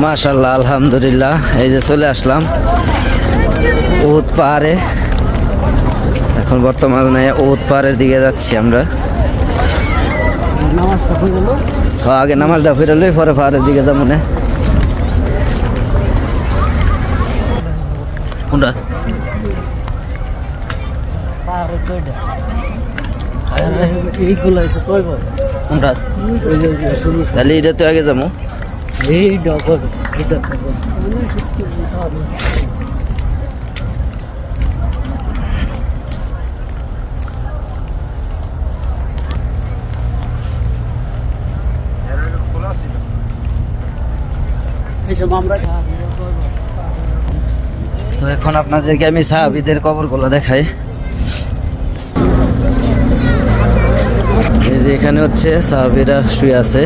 মাশাআল্লাহ, আলহামদুলিল্লাহ। এই যে চলে আসলাম উহুদ পাহাড়ে। এখন বর্তমানে উহুদ পাহাড়ের দিকে যাচ্ছি আমরা। আগে নামাজটা ফিরলে পরে পাহাড়ের দিকে যাবো না। কোনটা? কোনটা? তাহলে এটা তো আগে যাবো। তো এখন আপনাদেরকে আমি সাহাবীদের কবরগুলো দেখাই। এই যে এখানে হচ্ছে সাহাবীরা শুয়ে আছে।